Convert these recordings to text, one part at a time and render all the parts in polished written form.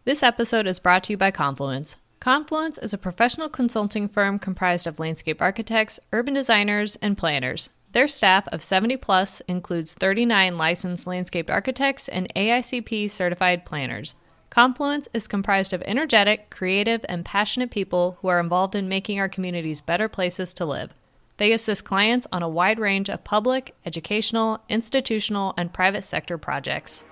This episode is brought to you by Confluence. Confluence is a professional consulting firm comprised of landscape architects, urban designers, and planners. Their staff of 70 plus includes 39 licensed landscape architects and AICP certified planners. Confluence is comprised of energetic, creative, and passionate people who are involved in making our communities better places to live. They assist clients on a wide range of public, educational, institutional, and private sector projects.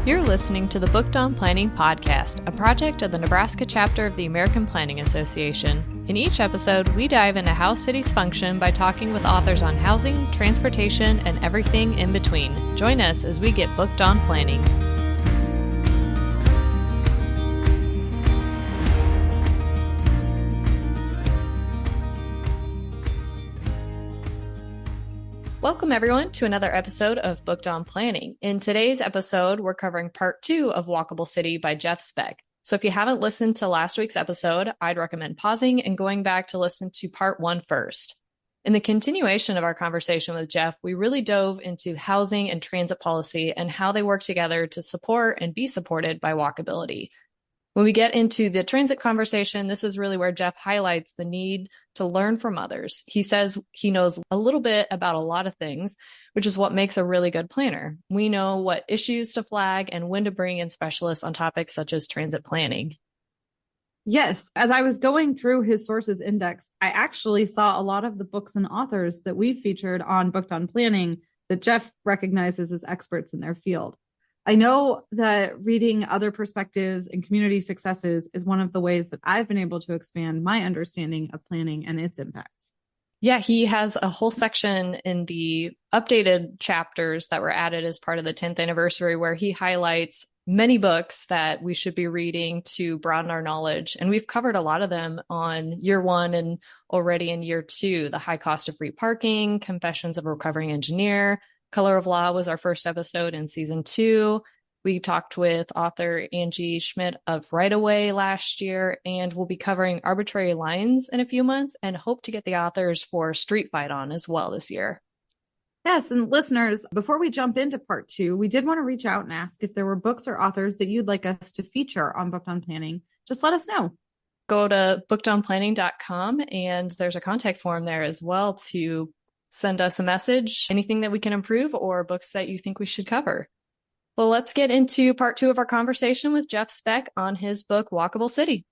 You're listening to the Booked on Planning podcast, a project of the Nebraska chapter of the American Planning Association. In each episode, we dive into how cities function by talking with authors on housing, transportation, and everything in between. Join us as we get booked on planning. Welcome, everyone, to another episode of Booked on Planning. In today's episode, we're covering part 2 of Walkable City by Jeff Speck. So if you haven't listened to last week's episode, I'd recommend pausing and going back to listen to part 1 first. In the continuation of our conversation with Jeff, we really dove into housing and transit policy and how they work together to support and be supported by walkability. When we get into the transit conversation, this is really where Jeff highlights the need to learn from others. He says he knows a little bit about a lot of things, which is what makes a really good planner. We know what issues to flag and when to bring in specialists on topics such as transit planning. Yes, as I was going through his sources index, I actually saw a lot of the books and authors that we've featured on Booked on Planning that Jeff recognizes as experts in their field. I know that reading other perspectives and community successes is one of the ways that I've been able to expand my understanding of planning and its impacts. Yeah, he has a whole section in the updated chapters that were added as part of the 10th anniversary where he highlights many books that we should be reading to broaden our knowledge. And we've covered a lot of them on year 1 and already in year 2. The High Cost of Free Parking, Confessions of a Recovering Engineer, Color of Law was our first episode in season 2. We talked with author Angie Schmidt of Right Away last year, and we'll be covering Arbitrary Lines in a few months and hope to get the authors for Street Fight on as well this year. Yes, and listeners, before we jump into part 2, we did want to reach out and ask if there were books or authors that you'd like us to feature on Booked on Planning. Just let us know. Go to bookedonplanning.com and there's a contact form there as well to send us a message, anything that we can improve or books that you think we should cover. Well, let's get into part 2 of our conversation with Jeff Speck on his book, Walkable City.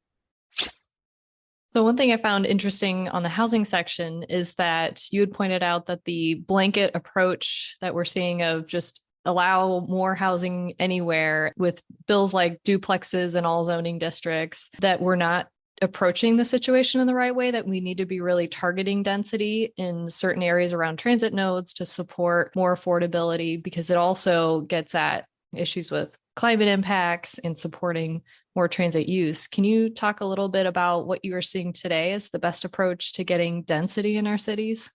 So one thing I found interesting on the housing section is that you had pointed out that the blanket approach that we're seeing of just allow more housing anywhere with bills like duplexes in all zoning districts, that we're not approaching the situation in the right way, that we need to be really targeting density in certain areas around transit nodes to support more affordability, because it also gets at issues with climate impacts and supporting more transit use. Can you talk a little bit about what you are seeing today as the best approach to getting density in our cities?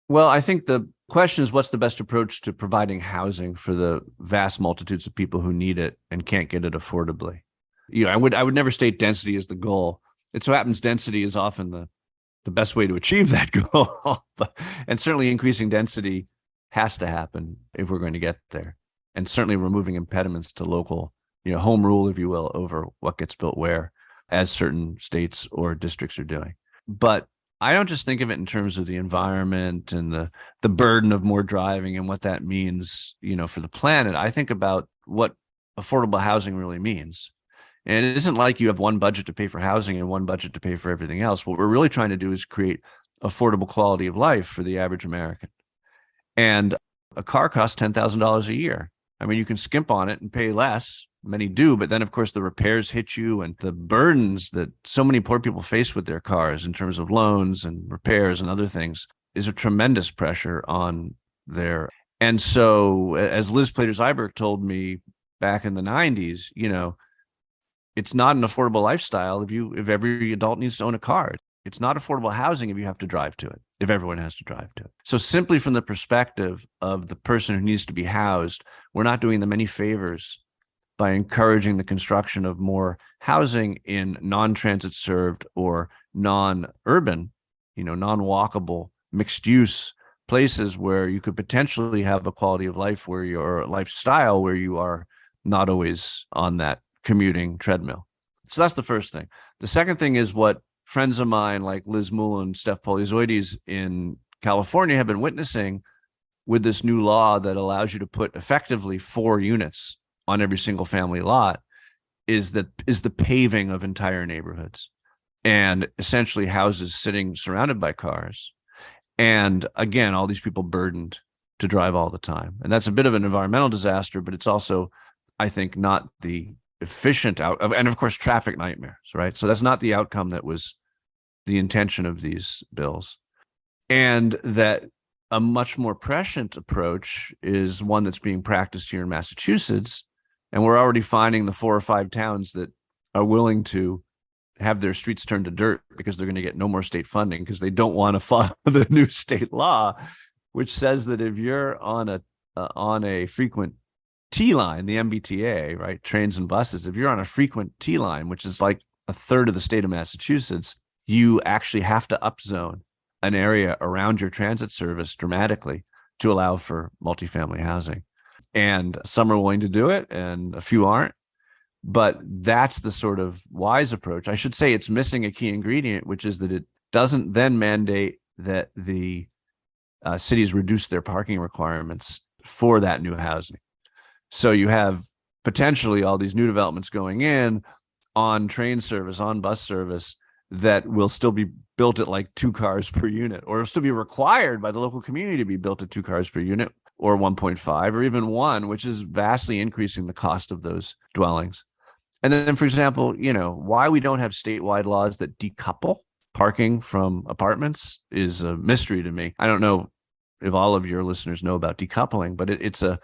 Well, I think the question is, what's the best approach to providing housing for the vast multitudes of people who need it and can't get it affordably? I would never state density as the goal. It so happens density is often the best way to achieve that goal. And certainly increasing density has to happen if we're going to get there. And certainly removing impediments to local, home rule, if you will, over what gets built where, as certain states or districts are doing. But I don't just think of it in terms of the environment and the burden of more driving and what that means, for the planet. I think about what affordable housing really means. And it isn't like you have one budget to pay for housing and one budget to pay for everything else. What we're really trying to do is create affordable quality of life for the average American. And a car costs $10,000 a year. I mean, you can skimp on it and pay less. Many do. But then, of course, the repairs hit you, and the burdens that so many poor people face with their cars in terms of loans and repairs and other things is a tremendous pressure on their. And so, as Liz Plater-Zyberg told me back in the 90s, it's not an affordable lifestyle if every adult needs to own a car. It's not affordable housing if you have to drive to it, if everyone has to drive to it. So simply from the perspective of the person who needs to be housed, we're not doing them any favors by encouraging the construction of more housing in non-transit served or non-urban, non-walkable, mixed-use places where you could potentially have a quality of life where your lifestyle where you are not always on that commuting treadmill. So that's the first thing. The second thing is what friends of mine like Liz Muhl and Steph Poliozoides in California have been witnessing with this new law that allows you to put effectively 4 units on every single family lot is the paving of entire neighborhoods and essentially houses sitting surrounded by cars. And again, all these people burdened to drive all the time. And that's a bit of an environmental disaster, but it's also, I think, not the efficient and of course, traffic nightmares, right? So that's not the outcome that was the intention of these bills. And that a much more prescient approach is one that's being practiced here in Massachusetts. And we're already finding the 4 or 5 towns that are willing to have their streets turned to dirt because they're going to get no more state funding because they don't want to follow the new state law, which says that if you're on a frequent T line, the MBTA, right, trains and buses, if you're on a frequent T line, which is like a third of the state of Massachusetts, you actually have to upzone an area around your transit service dramatically to allow for multifamily housing. And some are willing to do it and a few aren't. But that's the sort of wise approach. I should say it's missing a key ingredient, which is that it doesn't then mandate that the cities reduce their parking requirements for that new housing. So you have potentially all these new developments going in on train service, on bus service, that will still be built at like 2 cars per unit, or it'll still be required by the local community to be built at 2 cars per unit, or 1.5, or even 1, which is vastly increasing the cost of those dwellings. And then, for example, why we don't have statewide laws that decouple parking from apartments is a mystery to me. I don't know if all of your listeners know about decoupling, but it's a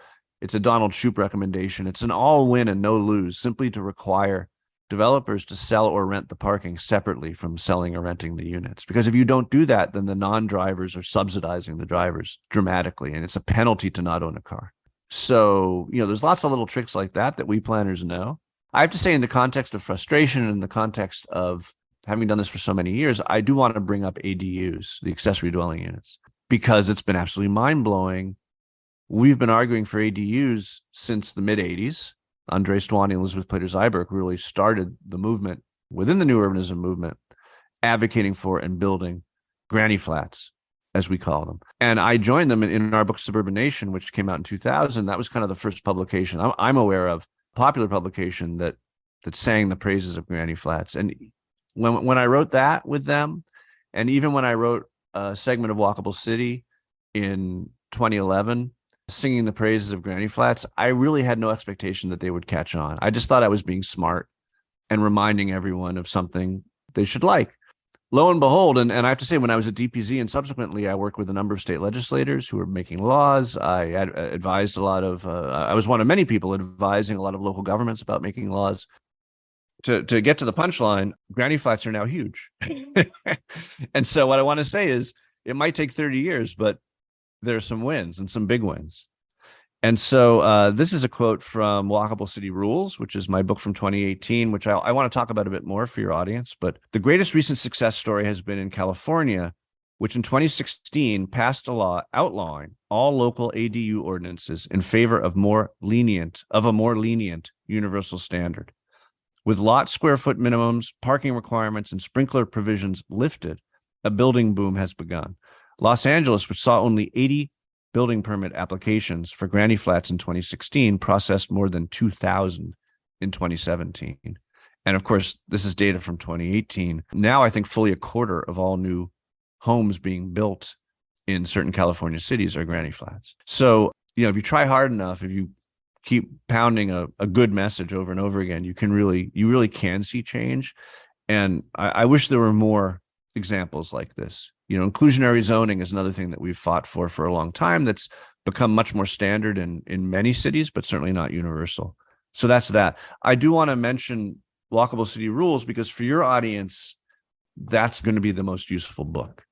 Donald Shoup recommendation. It's an all win and no lose, simply to require developers to sell or rent the parking separately from selling or renting the units. Because if you don't do that, then the non-drivers are subsidizing the drivers dramatically, and it's a penalty to not own a car. So, there's lots of little tricks like that we planners know. I have to say, in the context of frustration and in the context of having done this for so many years, I do want to bring up ADUs, the accessory dwelling units, because it's been absolutely mind-blowing. We've been arguing for ADUs since the mid-'80s. Andre Stwani and Elizabeth Plater-Zyberk really started the movement within the new urbanism movement, advocating for and building granny flats, as we call them. And I joined them in our book, Suburban Nation, which came out in 2000. That was kind of the first publication I'm aware of, popular publication that sang the praises of granny flats. And when I wrote that with them, and even when I wrote a segment of Walkable City in 2011, singing the praises of granny flats, I really had no expectation that they would catch on. I just thought I was being smart and reminding everyone of something they should like. Lo and behold, and I have to say, when I was at DPZ and subsequently I worked with a number of state legislators who were making laws. I advised a lot of, I was one of many people advising a lot of local governments about making laws. To get to the punchline, granny flats are now huge. And so what I want to say is it might take 30 years, but there are some wins and some big wins. And so this is a quote from Walkable City Rules, which is my book from 2018, which I want to talk about a bit more for your audience. But the greatest recent success story has been in California, which in 2016 passed a law outlawing all local ADU ordinances in favor of a more lenient universal standard. With lot square foot minimums, parking requirements, and sprinkler provisions lifted, a building boom has begun. Los Angeles, which saw only 80 building permit applications for granny flats in 2016, processed more than 2,000 in 2017. And of course, this is data from 2018. Now, I think fully a quarter of all new homes being built in certain California cities are granny flats. So, if you try hard enough, if you keep pounding a good message over and over again, you really can see change. And I wish there were more examples like this. Inclusionary zoning is another thing that we've fought for a long time that's become much more standard in many cities, but certainly not universal. So that's that. I do want to mention Walkable City Rules because for your audience, that's going to be the most useful book.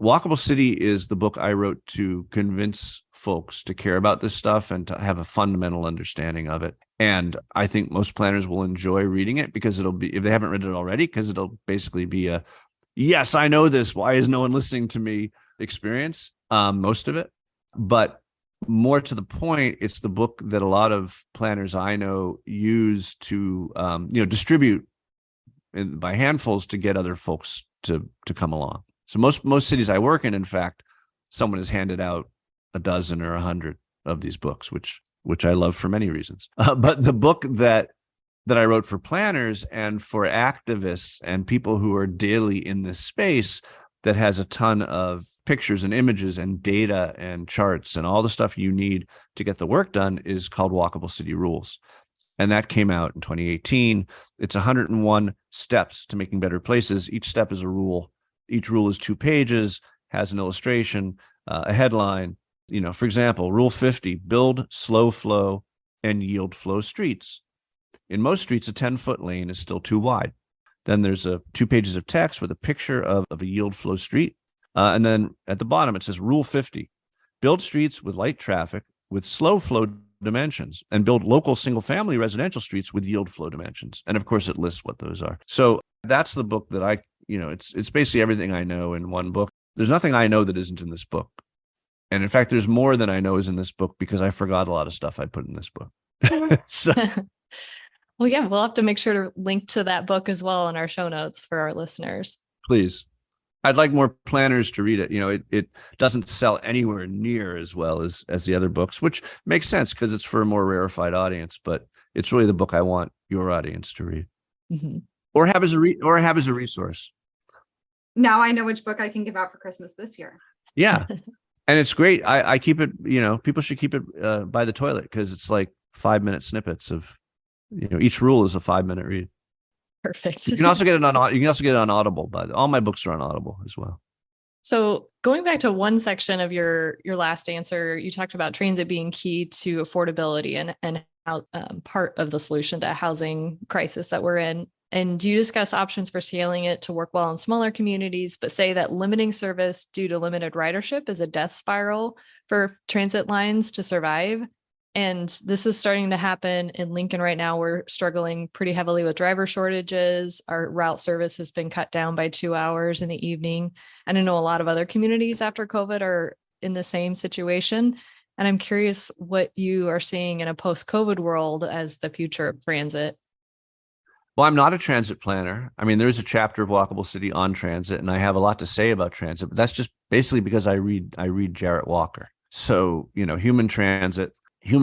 Walkable City is the book I wrote to convince folks to care about this stuff and to have a fundamental understanding of it. And I think most planners will enjoy reading it because it'll be, if they haven't read it already, because it'll basically be a yes, I know this. Why is no one listening to me experience most of it. But more to the point, it's the book that a lot of planners I know use to distribute by handfuls to get other folks to come along. So most cities I work in fact, someone has handed out a dozen or 100 of these books, which I love for many reasons. But the book that I wrote for planners and for activists and people who are daily in this space, that has a ton of pictures and images and data and charts and all the stuff you need to get the work done, is called Walkable City Rules. And that came out in 2018. It's 101 steps to making better places. Each step is a rule. Each rule is 2 pages, has an illustration, a headline. For example, Rule 50, build slow flow and yield flow streets. In most streets, a 10-foot lane is still too wide. Then there's 2 pages of text with a picture of a yield flow street. And then at the bottom, it says Rule 50, build streets with light traffic with slow flow dimensions, and build local single-family residential streets with yield flow dimensions. And of course, it lists what those are. So that's the book that it's basically everything I know in one book. There's nothing I know that isn't in this book. And in fact, there's more than I know is in this book because I forgot a lot of stuff I put in this book. So, well, yeah, we'll have to make sure to link to that book as well in our show notes for our listeners. Please. I'd like more planners to read it. It doesn't sell anywhere near as well as the other books, which makes sense because it's for a more rarefied audience. But it's really the book I want your audience to read, or have as a resource. Now I know which book I can give out for Christmas this year. Yeah, and it's great. I keep it. People should keep it by the toilet because it's like 5-minute snippets of. Each rule is a 5-minute read. Perfect. You can also get it on Audible, but all my books are on Audible as well. So going back to one section of your last answer, you talked about transit being key to affordability and how part of the solution to housing crisis that we're in. And you discuss options for scaling it to work well in smaller communities, but say that limiting service due to limited ridership is a death spiral for transit lines to survive. And this is starting to happen in Lincoln right now. We're struggling pretty heavily with driver shortages. Our route service has been cut down by 2 hours in the evening. And I know a lot of other communities after COVID are in the same situation. And I'm curious what you are seeing in a post-COVID world as the future of transit. Well, I'm not a transit planner. I mean, there's a chapter of Walkable City on transit, and I have a lot to say about transit, but that's just basically because I read Jarett Walker. So, Human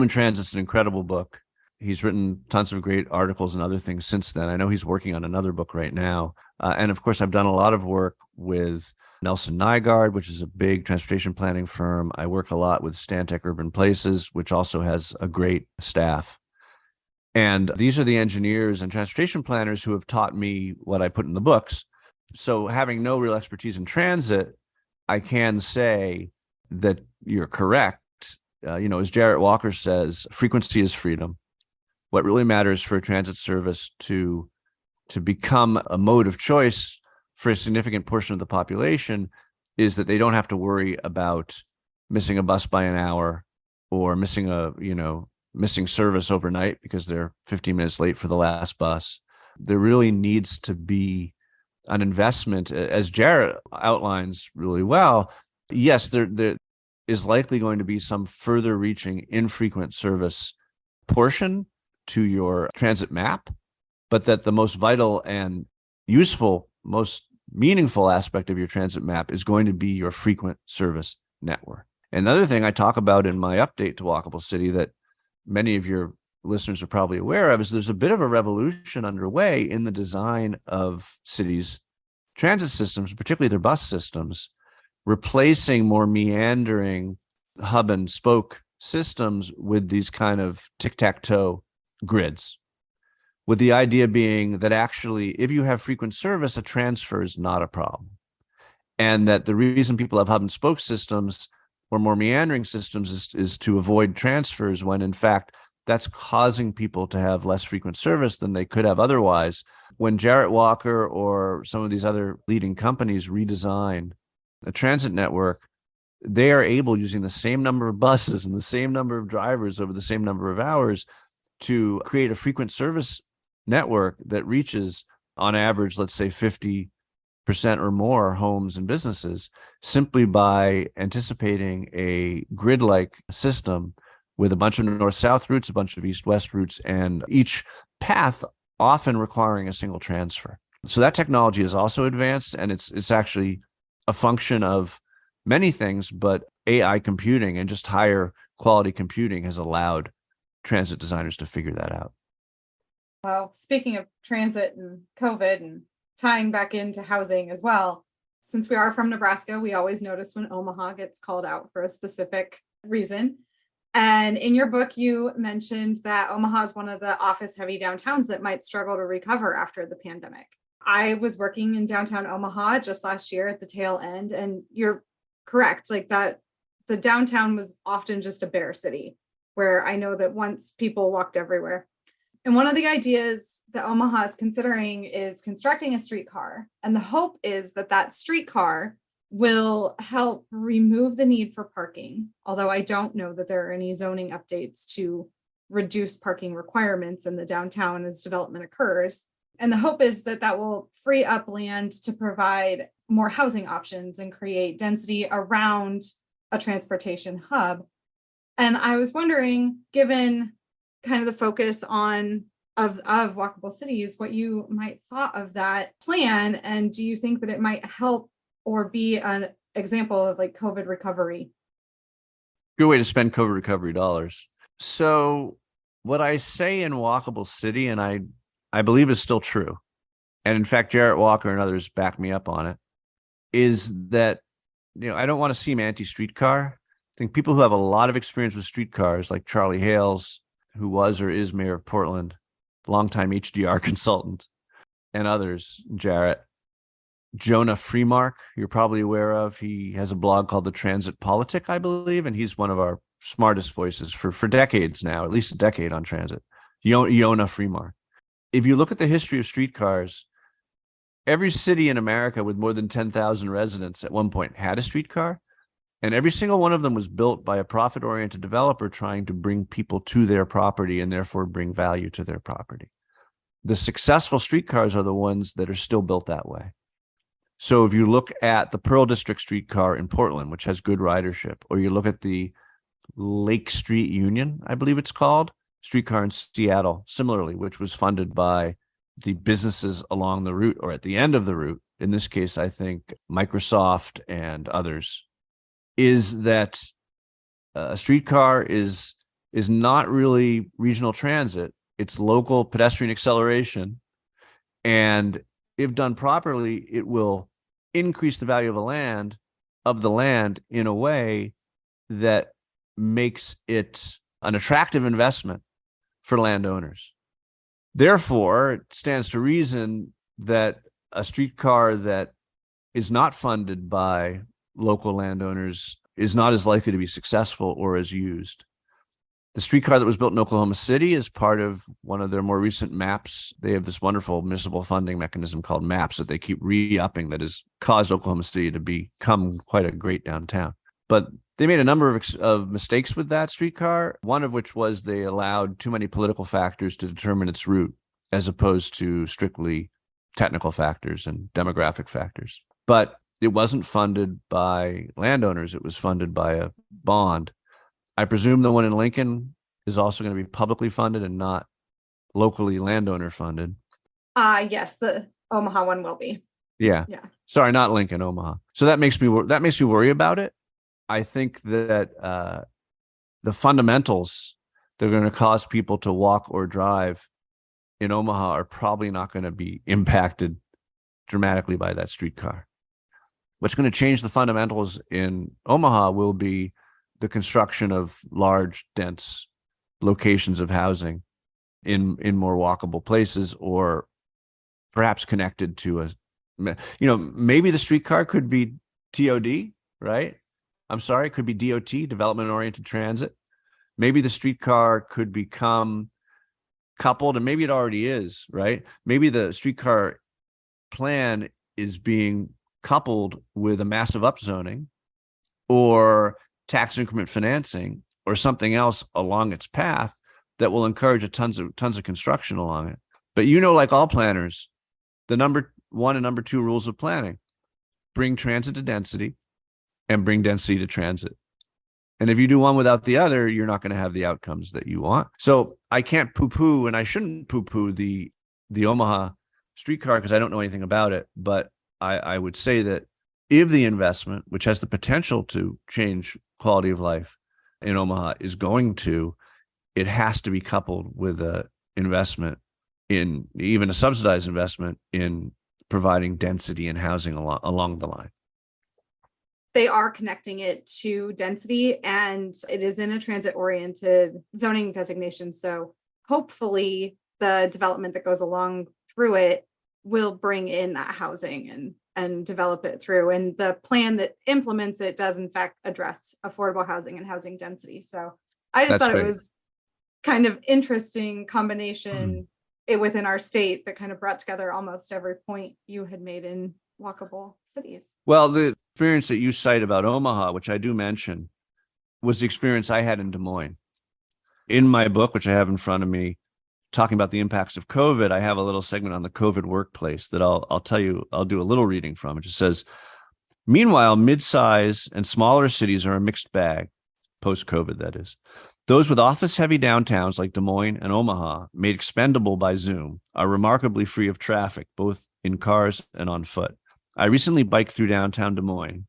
Transit's an incredible book. He's written tons of great articles and other things since then. I know he's working on another book right now. And of course, I've done a lot of work with Nelson Nygaard, which is a big transportation planning firm. I work a lot with Stantec Urban Places, which also has a great staff. And these are the engineers and transportation planners who have taught me what I put in the books. So having no real expertise in transit, I can say that you're correct. As Jarett Walker says, frequency is freedom. What really matters for a transit service to become a mode of choice for a significant portion of the population is that they don't have to worry about missing a bus by an hour or missing service overnight because they're 15 minutes late for the last bus. There really needs to be an investment, as Jarett outlines really well. Yes, there is likely going to be some further reaching infrequent service portion to your transit map, but that the most vital and useful, most meaningful aspect of your transit map is going to be your frequent service network. Another thing I talk about in my update to Walkable City that many of your listeners are probably aware of is there's a bit of a revolution underway in the design of cities' transit systems, particularly their bus systems, replacing more meandering hub and spoke systems with these kind of tic-tac-toe grids, with the idea being that actually, if you have frequent service, a transfer is not a problem. And that the reason people have hub and spoke systems or more meandering systems is to avoid transfers, when in fact, that's causing people to have less frequent service than they could have otherwise. When Jarett Walker or some of these other leading companies redesign a transit network, they are able, using the same number of buses and the same number of drivers over the same number of hours, to create a frequent service network that reaches, on average, let's say 50 or more homes and businesses simply by anticipating a grid-like system with a bunch of north-south routes, a bunch of east-west routes, and each path often requiring a single transfer. So that technology is also advanced, and it's actually a function of many things, but AI computing and just higher quality computing has allowed transit designers to figure that out. Well, speaking of transit and COVID and tying back into housing as well, since we are from Nebraska, we always notice when Omaha gets called out for a specific reason. And in your book, you mentioned that Omaha is one of the office-heavy downtowns that might struggle to recover after the pandemic. I was working in downtown Omaha just last year at the tail end, and you're correct, like that the downtown was often just a bear city, where I know that once people walked everywhere. And one of the ideas that Omaha is considering is constructing a streetcar. And the hope is that that streetcar will help remove the need for parking, although I don't know that there are any zoning updates to reduce parking requirements in the downtown as development occurs. And the hope is that that will free up land to provide more housing options and create density around a transportation hub. And I was wondering, given kind of the focus of walkable cities, what you might thought of that plan, and do you think that it might help or be an example of like COVID recovery? Good way to spend COVID recovery dollars. So what I say in Walkable City, and I believe is still true, and in fact, Jarett Walker and others back me up on it, is that, I don't want to seem anti-streetcar. I think people who have a lot of experience with streetcars, like Charlie Hales, who was or is mayor of Portland, longtime HDR consultant, and others, Jarett. Jonah Freemark, you're probably aware of. He has a blog called The Transit Politic, I believe, and he's one of our smartest voices for decades now, at least a decade on transit. Jonah Freemark. If you look at the history of streetcars, every city in America with more than 10,000 residents at one point had a streetcar, and every single one of them was built by a profit-oriented developer trying to bring people to their property and therefore bring value to their property. The successful streetcars are the ones that are still built that way. So if you look at the Pearl District streetcar in Portland, which has good ridership, or you look at the Lake Street Union, I believe it's called, streetcar in Seattle, similarly, which was funded by the businesses along the route or at the end of the route, in this case, I think Microsoft and others, is that a streetcar is not really regional transit. It's local pedestrian acceleration. And if done properly, it will increase the value of the land in a way that makes it an attractive investment for landowners. Therefore, it stands to reason that a streetcar that is not funded by local landowners is not as likely to be successful or as used. The streetcar that was built in Oklahoma City is part of one of their more recent maps. They have this wonderful municipal funding mechanism called MAPS that they keep re-upping that has caused Oklahoma City to become quite a great downtown. But they made a number of mistakes with that streetcar, one of which was they allowed too many political factors to determine its route as opposed to strictly technical factors and demographic factors. But it wasn't funded by landowners. It was funded by a bond. I presume the one in Lincoln is also going to be publicly funded and not locally landowner funded. Yes, the Omaha one will be. Yeah. Sorry, not Lincoln, Omaha. So that makes me worry about it. I think that the fundamentals that are going to cause people to walk or drive in Omaha are probably not going to be impacted dramatically by that streetcar. What's going to change the fundamentals in Omaha will be the construction of large, dense locations of housing in more walkable places, or perhaps connected to maybe the streetcar could be TOD, right? I'm sorry, it could be DOT, development oriented transit. Maybe the streetcar could become coupled, and maybe it already is, right? Maybe the streetcar plan is being coupled with a massive upzoning or tax increment financing or something else along its path that will encourage tons of construction along it. But like all planners, the number one and number two rules of planning: bring transit to density and bring density to transit. And if you do one without the other, you're not going to have the outcomes that you want. So I can't poo-poo, and I shouldn't poo-poo the Omaha streetcar because I don't know anything about it. But I would say that if the investment, which has the potential to change quality of life in Omaha, is going to, it has to be coupled with a investment in, even a subsidized investment in, providing density and housing along the line. They are connecting it to density, and it is in a transit-oriented zoning designation. So hopefully the development that goes along through it will bring in that housing and develop it through. And the plan that implements it does in fact address affordable housing and housing density. So I just thought it was kind of interesting combination within our state that kind of brought together almost every point you had made in Walkable Cities. Well, the experience that you cite about Omaha, which I do mention, was the experience I had in Des Moines. In my book, which I have in front of me, talking about the impacts of COVID, I have a little segment on the COVID workplace that I'll tell you, I'll do a little reading from. It just says, meanwhile, mid-size and smaller cities are a mixed bag, post-COVID, that is. Those with office-heavy downtowns like Des Moines and Omaha, made expendable by Zoom, are remarkably free of traffic, both in cars and on foot. I recently biked through downtown Des Moines,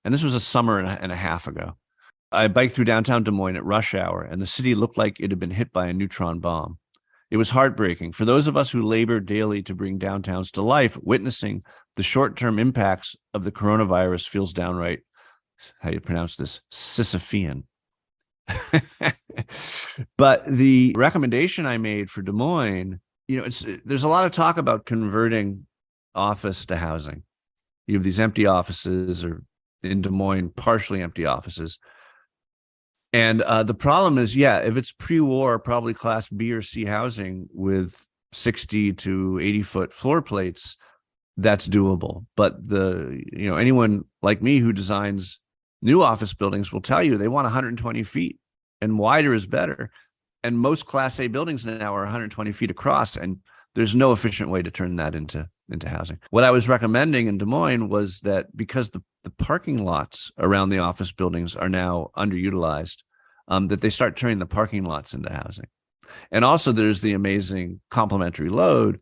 and this was a summer and a half ago. I biked through downtown Des Moines at rush hour, and the city looked like it had been hit by a neutron bomb. It was heartbreaking. For those of us who labor daily to bring downtowns to life, witnessing the short-term impacts of the coronavirus feels downright, how you pronounce this, Sisyphean. But the recommendation I made for Des Moines, there's a lot of talk about converting office to housing. You have these empty offices, or in Des Moines, partially empty offices. And the problem is, if it's pre-war, probably class B or C housing with 60 to 80 foot floor plates, that's doable. But anyone like me who designs new office buildings will tell you they want 120 feet, and wider is better. And most class A buildings now are 120 feet across, and there's no efficient way to turn that into housing. What I was recommending in Des Moines was that because the parking lots around the office buildings are now underutilized, that they start turning the parking lots into housing. And also there's the amazing complementary load,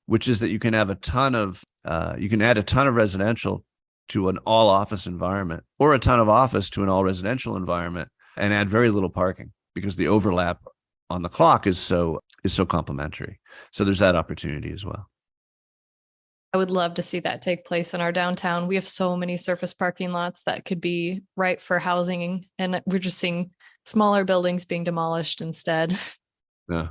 which is that you can have you can add a ton of residential to an all office environment, or a ton of office to an all residential environment, and add very little parking, because the overlap on the clock is so complementary. So there's that opportunity as well. I would love to see that take place in our downtown. We have so many surface parking lots that could be right for housing, and we're just seeing smaller buildings being demolished instead. Yeah.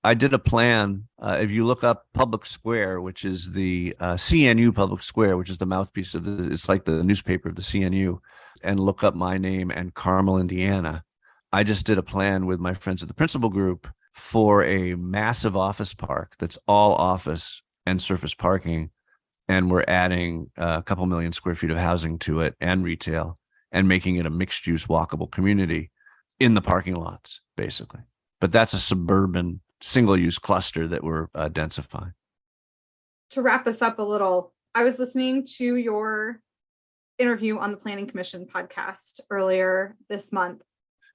I did a plan. If you look up Public Square, which is the CNU Public Square, which is the mouthpiece of it's like the newspaper of the CNU, and look up my name and Carmel, Indiana. I just did a plan with my friends at the Principal Group for a massive office park that's all office and surface parking. And we're adding a couple million square feet of housing to it, and retail, and making it a mixed use walkable community in the parking lots, basically. But that's a suburban single use cluster that we're densifying. To wrap us up a little, I was listening to your interview on the Planning Commission podcast earlier this month.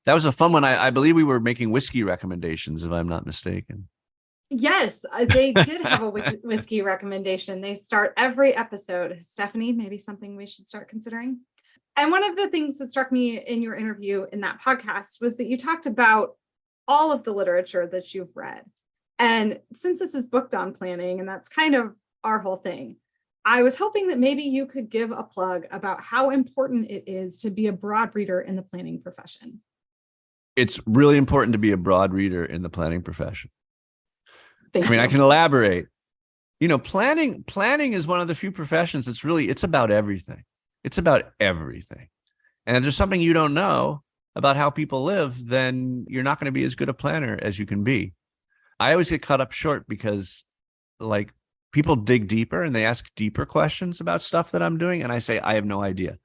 That was a fun one. I believe we were making whiskey recommendations, if I'm not mistaken. Yes, they did have a whiskey recommendation. They start every episode. Stephanie, maybe something we should start considering. And one of the things that struck me in your interview in that podcast was that you talked about all of the literature that you've read. And since this is booked on planning, and that's kind of our whole thing, I was hoping that maybe you could give a plug about how important it is to be a broad reader in the planning profession. It's really important to be a broad reader in the planning profession. Thank you. I can elaborate. Planning is one of the few professions that's it's about everything. It's about everything. And if there's something you don't know about how people live, then you're not going to be as good a planner as you can be. I always get caught up short because people dig deeper and they ask deeper questions about stuff that I'm doing. And I say, I have no idea.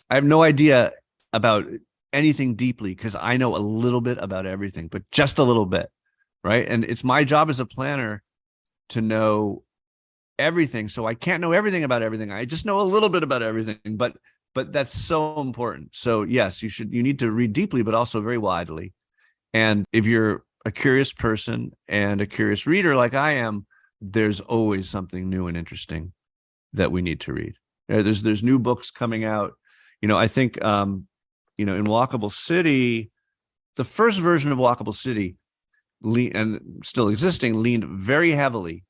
I have no idea about anything deeply, because I know a little bit about everything, but just a little bit. Right. And it's my job as a planner to know everything, so I can't know everything about everything. I just know a little bit about everything, but that's so important. So yes, you need to read deeply, but also very widely. And if you're a curious person and a curious reader like I am, there's always something new and interesting that we need to read. There's new books coming out. I think in Walkable City, the first version of Walkable City, and still existing, leaned very heavily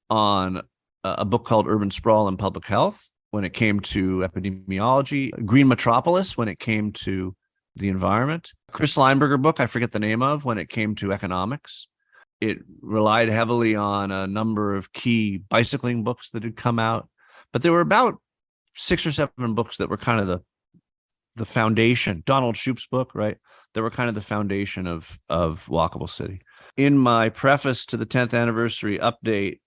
on a book called Urban Sprawl and Public Health when it came to epidemiology, Green Metropolis when it came to the environment, Chris Leinberger book, I forget the name of, when it came to economics. It relied heavily on a number of key bicycling books that had come out, but there were about 6 or 7 books that were kind of the foundation. Donald Shoup's book, right? That were kind of the foundation of Walkable City. In my preface to the 10th anniversary update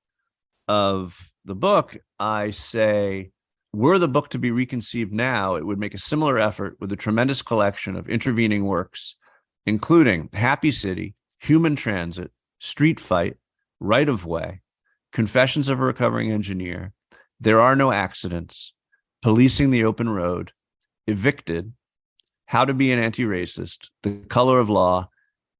of the book, I say, were the book to be reconceived now, it would make a similar effort with a tremendous collection of intervening works, including Happy City, Human Transit, Street Fight, Right of Way, Confessions of a Recovering Engineer, There Are No Accidents, Policing the Open Road, Evicted, How to Be an Anti-Racist, The Color of Law,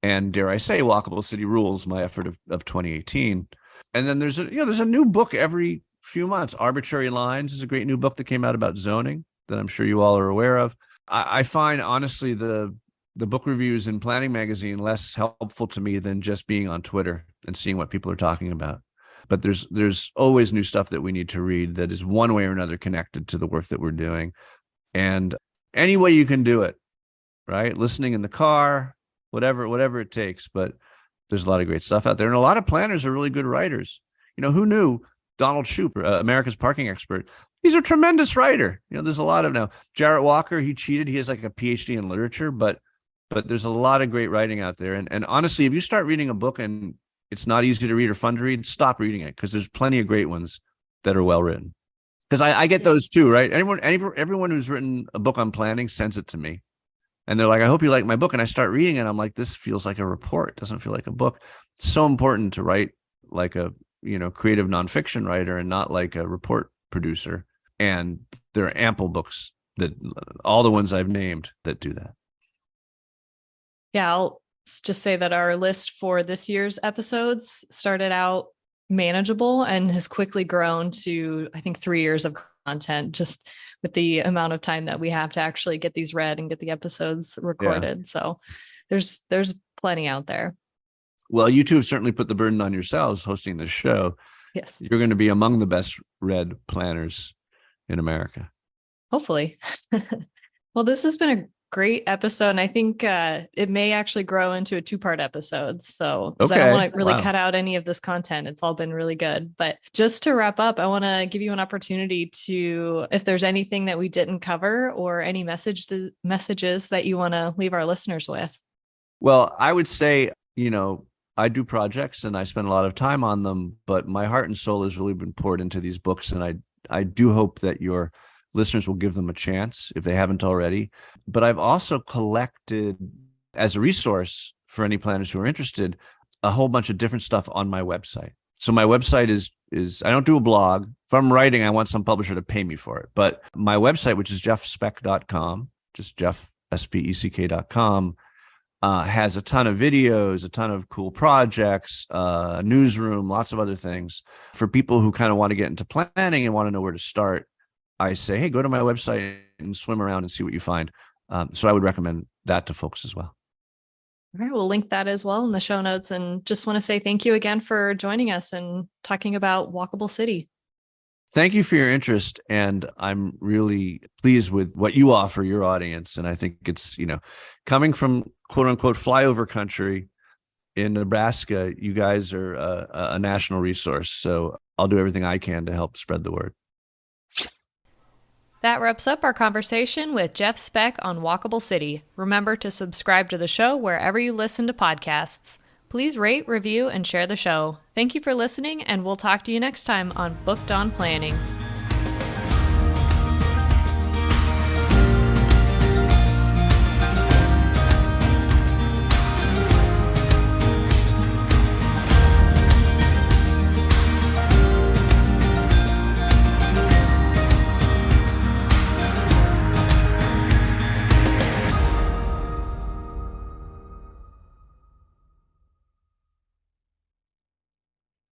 and dare I say, Walkable City Rules, my effort of 2018. And then there's a new book every few months. Arbitrary Lines is a great new book that came out about zoning that I'm sure you all are aware of. I find, honestly, the book reviews in Planning Magazine less helpful to me than just being on Twitter and seeing what people are talking about. But there's always new stuff that we need to read that is one way or another connected to the work that we're doing. And any way you can do it, right? Listening in the car, whatever it takes. But there's a lot of great stuff out there. And a lot of planners are really good writers. Who knew Donald Shoup, America's parking expert? He's a tremendous writer. There's a lot of now. Jarett Walker, he cheated. He has like a PhD in literature, but there's a lot of great writing out there. And honestly, if you start reading a book and it's not easy to read or fun to read, stop reading it, because there's plenty of great ones that are well written. Because I get those too, right? Everyone who's written a book on planning sends it to me. And they're like, I hope you like my book. And I start reading it. I'm like, this feels like a report. It doesn't feel like a book. It's so important to write like a, creative nonfiction writer and not like a report producer. And there are ample books that all the ones I've named that do that. Yeah, I'll just say that our list for this year's episodes started out manageable and has quickly grown to, I think, 3 years of content, just with the amount of time that we have to actually get these read and get the episodes recorded. Yeah. So there's plenty out there. Well, you two have certainly put the burden on yourselves hosting this show. Yes. You're going to be among the best read planners in America. Hopefully. Well, this has been a great episode, and I think it may actually grow into a 2-part episode. So, because I don't want to really cut out any of this content. It's all been really good. But just to wrap up, I want to give you an opportunity to, if there's anything that we didn't cover or any messages that you want to leave our listeners with. Well, I would say, I do projects and I spend a lot of time on them, but my heart and soul has really been poured into these books. And I do hope that your listeners will give them a chance if they haven't already. But I've also collected, as a resource for any planners who are interested, a whole bunch of different stuff on my website. So my website is I don't do a blog. If I'm writing, I want some publisher to pay me for it. But my website, which is jeffspeck.com, just Jeff, SPECK.com, has a ton of videos, a ton of cool projects, a newsroom, lots of other things. For people who kind of want to get into planning and want to know where to start, I say, hey, go to my website and swim around and see what you find. So I would recommend that to folks as well. All right, we'll link that as well in the show notes. And just want to say thank you again for joining us and talking about Walkable City. Thank you for your interest. And I'm really pleased with what you offer your audience. And I think it's, coming from quote unquote flyover country in Nebraska, you guys are a national resource. So I'll do everything I can to help spread the word. That wraps up our conversation with Jeff Speck on Walkable City. Remember to subscribe to the show wherever you listen to podcasts. Please rate, review, and share the show. Thank you for listening, and we'll talk to you next time on Booked on Planning.